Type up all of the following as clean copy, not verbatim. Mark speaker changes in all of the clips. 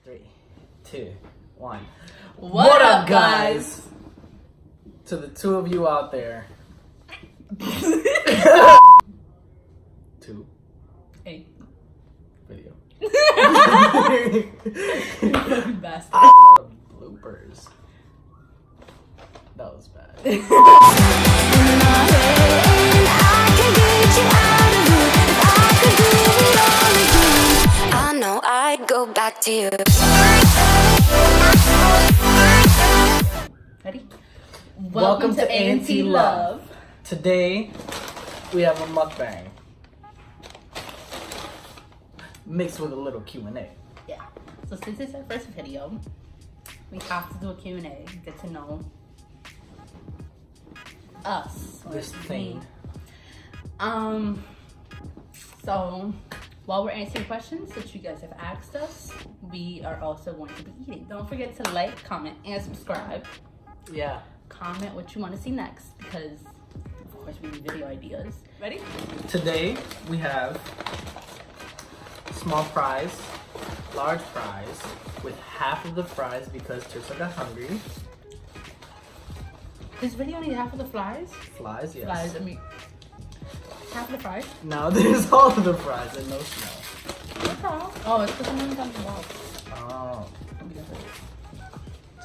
Speaker 1: 3, 2, 1.
Speaker 2: What up, guys?
Speaker 1: To the two of you out there. 2.
Speaker 2: Hey.
Speaker 1: Video.
Speaker 2: Fucking bastard.
Speaker 1: Bloopers. That was bad.
Speaker 3: I know I'd go back to you.
Speaker 2: Ready?
Speaker 1: Welcome to Anti-Love. Today, we have a mukbang. Mixed with a little Q&A.
Speaker 2: Yeah. So since it's our first video, we have to do a Q&A. Get to know us.
Speaker 1: This thing.
Speaker 2: So while we're answering questions that you guys have asked us, we are also going to be eating. Don't forget to like, comment, and subscribe.
Speaker 1: Yeah.
Speaker 2: Comment what you want to see next because, of course, we need video ideas. Ready?
Speaker 1: Today, we have small fries, large fries, with half of the fries because Tirsa got hungry.
Speaker 2: This video need half of the flies?
Speaker 1: Flies, yes.
Speaker 2: Flies, I mean, half of the fries?
Speaker 1: Now there's all of the fries and no smell.
Speaker 2: What's wrong? Oh, it's because someone's on the box.
Speaker 1: Oh.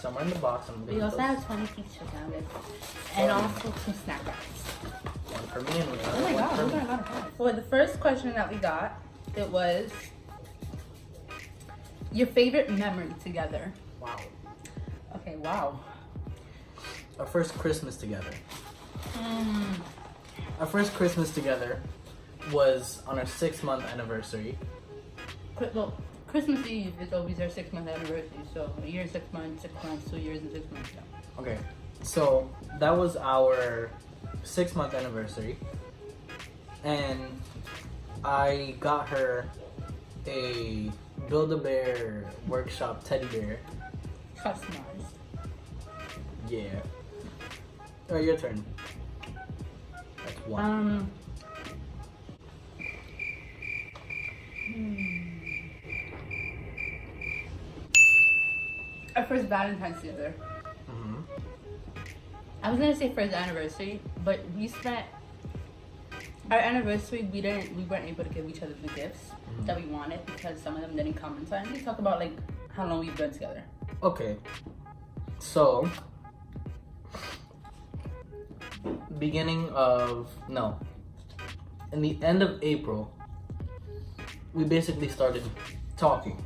Speaker 1: Somewhere in the box.
Speaker 2: We also have 20 piece chicken nuggets and also 2 snack wraps.
Speaker 1: One for me and one
Speaker 2: Oh my god,
Speaker 1: for
Speaker 2: we're
Speaker 1: me.
Speaker 2: gonna go. For the first question that we got, it was your favorite memory together.
Speaker 1: Wow.
Speaker 2: Okay, wow.
Speaker 1: Our first Christmas together. Our first Christmas together was on our 6-month anniversary.
Speaker 2: Well, Christmas Eve is always our 6-month anniversary, so a year, 6 months, 6 months, 2 years, and 6 months. Yeah.
Speaker 1: Okay, so that was our 6-month anniversary, and I got her a Build-A-Bear Workshop teddy bear.
Speaker 2: Customized.
Speaker 1: Yeah. Oh, your turn. That's 1.
Speaker 2: Our first Valentine's together.
Speaker 1: Mm-hmm.
Speaker 2: I was gonna say first anniversary, but we spent our anniversary. We weren't able to give each other the gifts that we wanted because some of them didn't come in time. We talk about like how long we've been together.
Speaker 1: Okay. So, in the end of April, we basically started talking.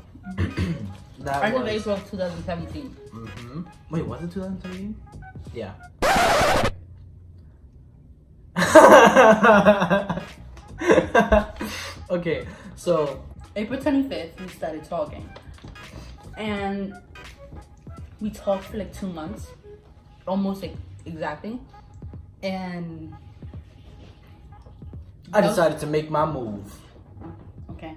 Speaker 1: That
Speaker 2: End
Speaker 1: was
Speaker 2: of April 2017.
Speaker 1: Mm-hmm. Wait, was it 2017? Yeah. Okay, so
Speaker 2: April 25th, we started talking, and we talked for like 2 months, almost like exactly, and
Speaker 1: I decided to make my move.
Speaker 2: Okay.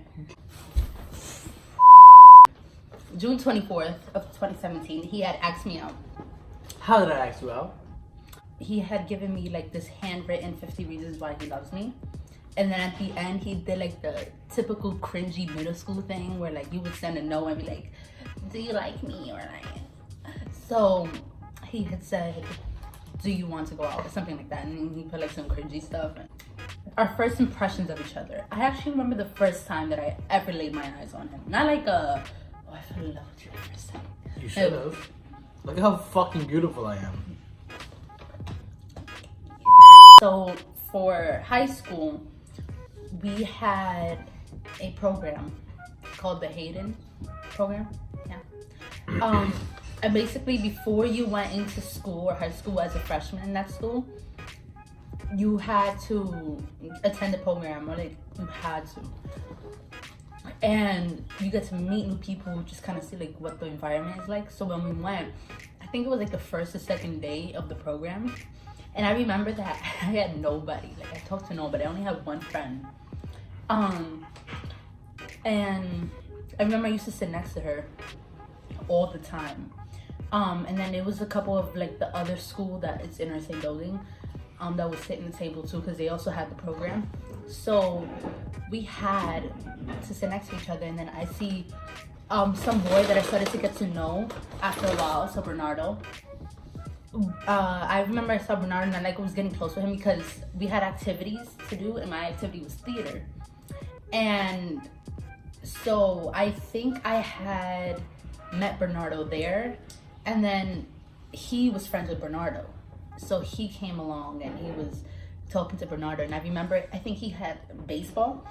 Speaker 2: June 24th of 2017, he had asked me out.
Speaker 1: How did I ask you out?
Speaker 2: He had given me like this handwritten 50 reasons why he loves me. And then at the end, he did like the typical cringy middle school thing where like you would send a note and be like, do you like me or like? So he had said, do you want to go out or something like that. And he put like some cringy stuff. Our first impressions of each other. I actually remember the first time that I ever laid my eyes on him. Not like I fell in love with you the first time.
Speaker 1: You should have. Look at how fucking beautiful I am.
Speaker 2: So for high school, we had a program called the Hayden program. Yeah. And basically before you went into school or high school as a freshman in that school, you had to attend the program or like you had to. And you get to meet new people, just kind of see like what the environment is like. So when we went, I think it was like the first or second day of the program. And I remember that I had nobody. Like I talked to nobody. I only had one friend. And I remember I used to sit next to her all the time. And then there was a couple of like the other school that is in our same building. that was sitting at the table too, because they also had the program. So we had to sit next to each other, and then I see some boy that I started to get to know after a while, so Bernardo. I remember I saw Bernardo and I like was getting close with him because we had activities to do, and my activity was theater. And so I think I had met Bernardo there, and then he was friends with Bernardo. So he came along and he was talking to Bernardo, and I remember I think he had baseball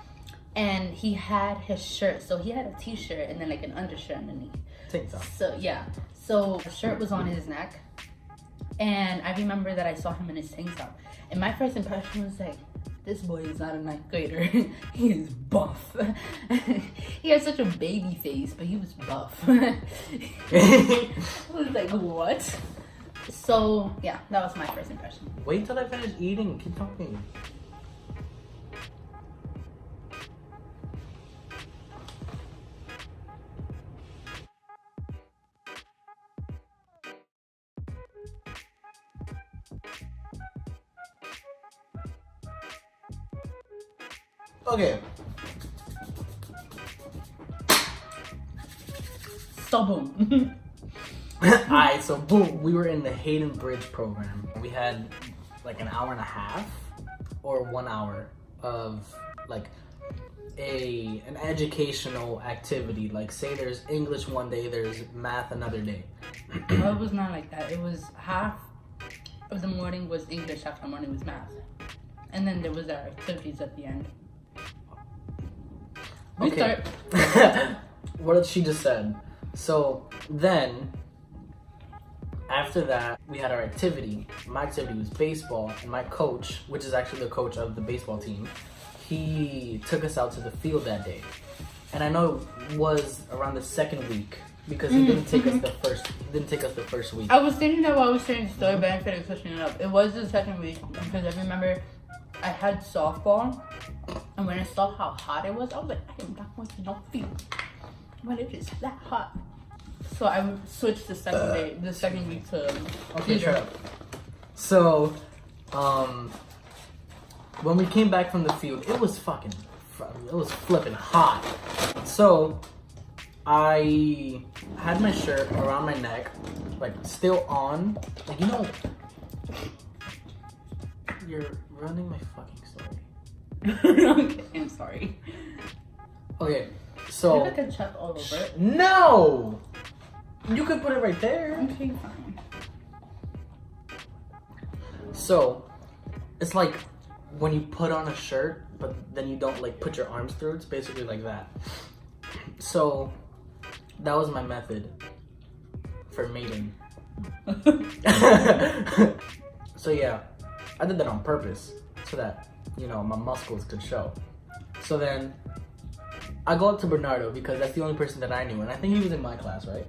Speaker 2: and he had his shirt. So he had a t-shirt and then like an undershirt underneath.
Speaker 1: Tank top.
Speaker 2: So yeah. So the shirt was on his neck. And I remember that I saw him in his tank top. And my first impression was like, this boy is not a ninth grader. He is buff. He had such a baby face, but he was buff. I was like, what? So, yeah, that was my first impression.
Speaker 1: Wait till I finish eating. Keep talking. Okay.
Speaker 2: So boom.
Speaker 1: Alright, so boom, we were in the Hayden Bridge program. We had like an hour and a half or 1 hour of like an educational activity. Like say there's English one day, there's math another day.
Speaker 2: Well, it was not like that. It was half of the morning was English, half the morning was math. And then there was our activities at the end.
Speaker 1: Okay. What she just said. So then, after that, we had our activity. My activity was baseball, and my coach, which is actually the coach of the baseball team, he took us out to the field that day. And I know it was around the second week because he didn't take us the first. He didn't take us the first week.
Speaker 2: I was thinking that while I was saying the story, but I finished switching it up. It was the second week because I remember I had softball, and when I saw how hot it was, I was like, I am not going to no field when it is that hot. So I switched the second week to
Speaker 1: Okay, shut up. So, when we came back from the field, it was flipping hot. So, I had my shirt around my neck, like still on. Like, you know, you're running my fucking story.
Speaker 2: Okay, I'm sorry.
Speaker 1: Okay, so.
Speaker 2: I can check all over it.
Speaker 1: No! You could put it right there.
Speaker 2: Okay, fine.
Speaker 1: So, it's like when you put on a shirt, but then you don't like put your arms through. It's basically like that. So, that was my method for mating. So yeah, I did that on purpose so that, you know, my muscles could show. So then, I go up to Bernardo because that's the only person that I knew, and I think he was in my class, right?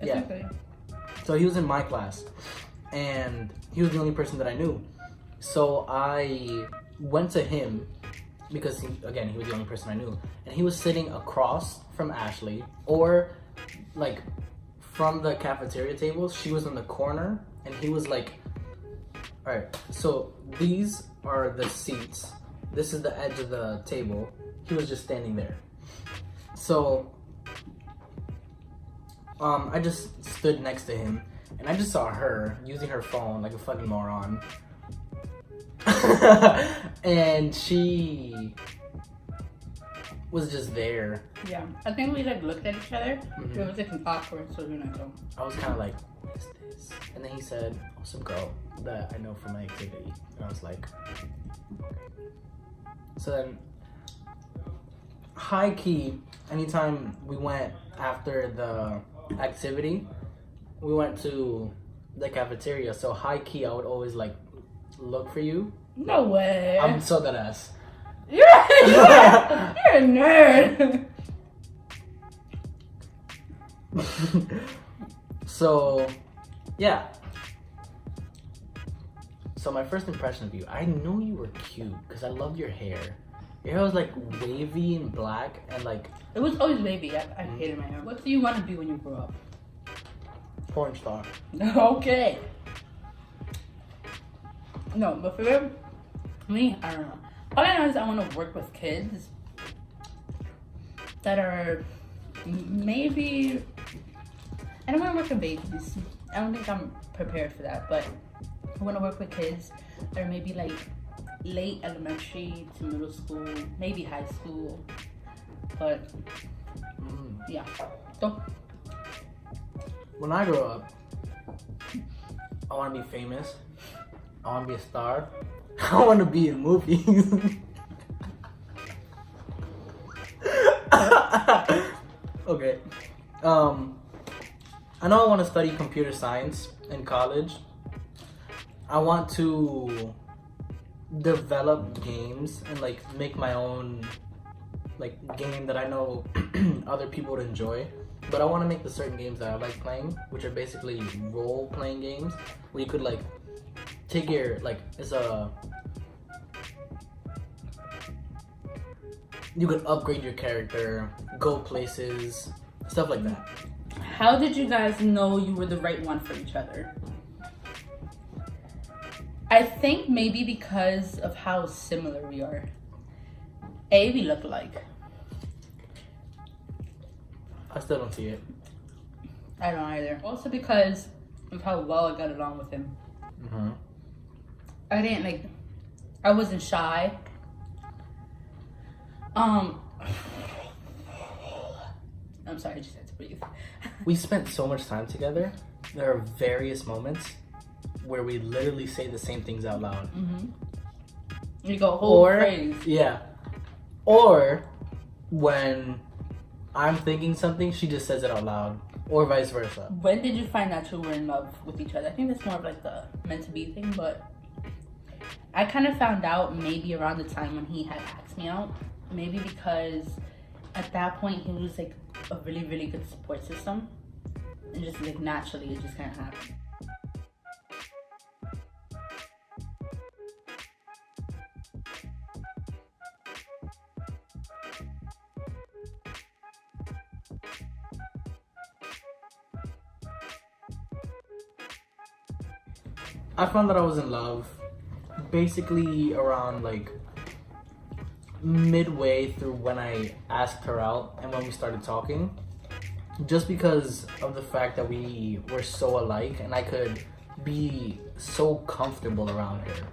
Speaker 1: Yeah.
Speaker 2: Okay.
Speaker 1: So he was in my class, and he was the only person that I knew. So I went to him because, again, he was the only person I knew. And he was sitting across from Ashley, or like from the cafeteria table. She was in the corner, and he was like, all right, so these are the seats. This is the edge of the table. He was just standing there. So I just stood next to him, and I just saw her using her phone like a fucking moron. And she was just there.
Speaker 2: Yeah, I think we like looked at each other. It was like awkward, so you know.
Speaker 1: I was kind of like, what is this? And then he said, oh, some girl that I know from my activity. And I was like, okay. So then, high key, anytime we went after the activity, we went to the cafeteria. So high key, I would always like look for you.
Speaker 2: No way.
Speaker 1: I'm so that ass.
Speaker 2: You're a nerd.
Speaker 1: So, yeah. So my first impression of you, I knew you were cute because I loved your hair. Your hair was like wavy and black and like...
Speaker 2: It was always wavy. I hated my hair. What do you want to be when you grow up?
Speaker 1: Porn star.
Speaker 2: Okay. No, but for me, I don't know. All I know is I want to work with kids that are maybe I don't want to work with babies. I don't think I'm prepared for that, but I want to work with kids or maybe like late elementary to middle school, maybe high school. But yeah. So
Speaker 1: when I grow up, I want to be famous. I want to be a star. I want to be in movies. Okay. I know I want to study computer science in college. I want to develop games and like make my own like game that I know other people would enjoy. But I want to make the certain games that I like playing, which are basically role-playing games where you could like take your like you could upgrade your character, go places, stuff like that.
Speaker 2: how did you guys know you were the right one for each other? I think maybe because of how similar we are. We look alike.
Speaker 1: I still don't see it.
Speaker 2: I don't either. Also because of how well I got along with him.
Speaker 1: Mm-hmm.
Speaker 2: I wasn't shy. I'm sorry, I just had to breathe.
Speaker 1: We spent so much time together. There are various moments where we literally say the same things out loud.
Speaker 2: You go whole phrase.
Speaker 1: Yeah. Or when I'm thinking something, she just says it out loud. Or vice versa.
Speaker 2: When did you find out you were in love with each other? I think that's more of like the meant to be thing, but I kind of found out maybe around the time when he had asked me out. Maybe because at that point he was like a really, really good support system. And just like naturally it just kind of happened.
Speaker 1: I found that I was in love basically around like midway through when I asked her out and when we started talking, just because of the fact that we were so alike and I could be so comfortable around her.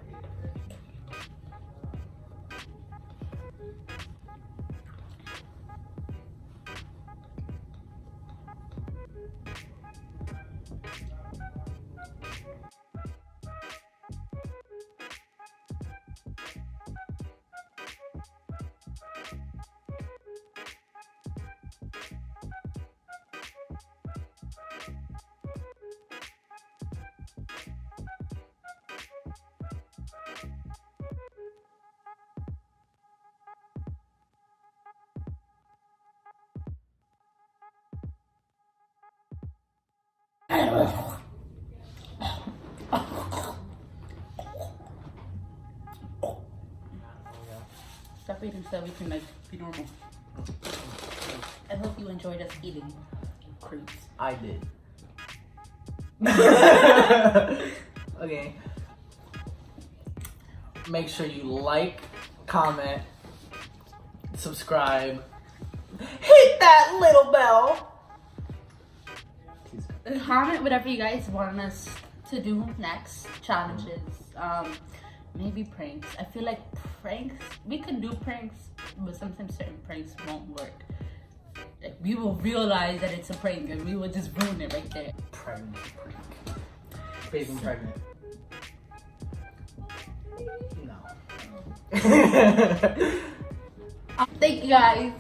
Speaker 2: Stop eating so we can like be normal. I hope you enjoyed us eating, creeps.
Speaker 1: I did. Okay. Make sure you like, comment, subscribe, hit that little bell.
Speaker 2: Comment whatever you guys want us to do next. Challenges, maybe pranks. I feel like pranks, we can do pranks, but sometimes certain pranks won't work. Like, we will realize that it's a prank and we will just ruin it right there.
Speaker 1: Pregnant. Baby pregnant. No.
Speaker 2: Thank you guys.